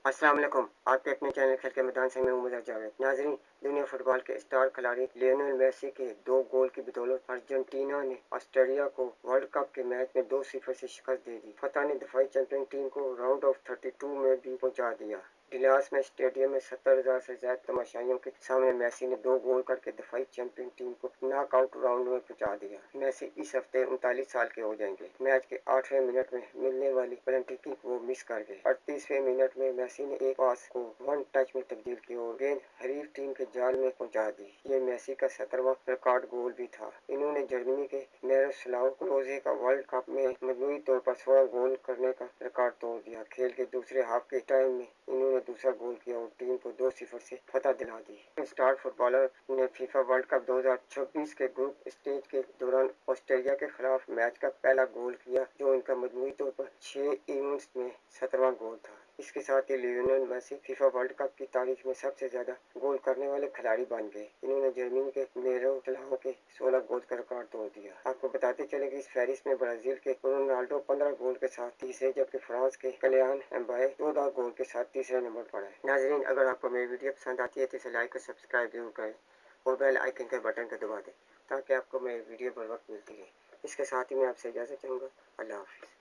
अस्सलाम वालेकुम। आपके अपने चैनल खेल के मैदान से मैं उमर जावेद। नाजरीन, दुनिया फुटबॉल के स्टार खिलाड़ी लियोनेल मेसी के 2 गोल की बदौलत अर्जेंटीना ने ऑस्ट्रेलिया को वर्ल्ड कप के मैच में 2-0 से शिकस्त दे दी। फतह ने दफाई चैंपियन टीम को राउंड ऑफ 32 में भी पहुंचा दिया। डिलास में स्टेडियम में 70,000 से ज्यादा तमाशाइयों के सामने मेसी ने 2 गोल करके दफाई चैंपियन टीम को नॉकआउट राउंड में पहुंचा दिया। मेसी इस हफ्ते 39 साल के हो जाएंगे। मैच के 8वें मिनट में मिलने वाली पेनल्टी किक वो मिस कर गए। 38वें मिनट में मेसी ने एक पास को 1 टच में तब्दील किया और गेंद हरीफ टीम के जाल में पहुंचा दी। ये मेसी का 17वां रिकॉर्ड गोल भी था। इन्होंने जर्मनी के मिरोस्लाव क्लोजे का वर्ल्ड कप में मजमूई तौर पर 16 गोल करने का रिकॉर्ड तोड़ दिया। खेल के दूसरे हाफ के टाइम में इन्होंने दूसरा गोल किया और टीम को 2-0 से फतह दिला दी। स्टार फुटबॉलर ने फीफा वर्ल्ड कप 2026 के ग्रुप स्टेज के दौरान ऑस्ट्रेलिया के खिलाफ मैच का पहला गोल किया, जो इनका मजमूई तौर पर 6 इवेंट्स में 17वां गोल था। इसके साथ ही Lionel Messi FIFA world cup की तारीख में सबसे ज्यादा गोल करने वाले खिलाड़ी बन गए। इन्होंने जर्मनी के मिरोस्लाव के 16 गोल का रिकॉर्ड तोड़ दिया। आपको बताते चले कि इस फहरिस्त में ब्राजील के रोनाल्डो 15 गोल के साथ तीसरे, जबकि फ्रांस के किलियन एम्बापे 14 गोल के साथ तीसरे नंबर पर है। नाजरीन, अगर आपको मेरी वीडियो पसंद आती है तो इसे लाइक और सब्सक्राइब जरूर करें और बेल आइकन के बटन को दबा दें ताकि आपको मेरी वीडियो बर वक्त मिलती रहे। इसके साथ ही मैं आपसे इजाज़त चाहूँगा। अल्लाह हाफिज़।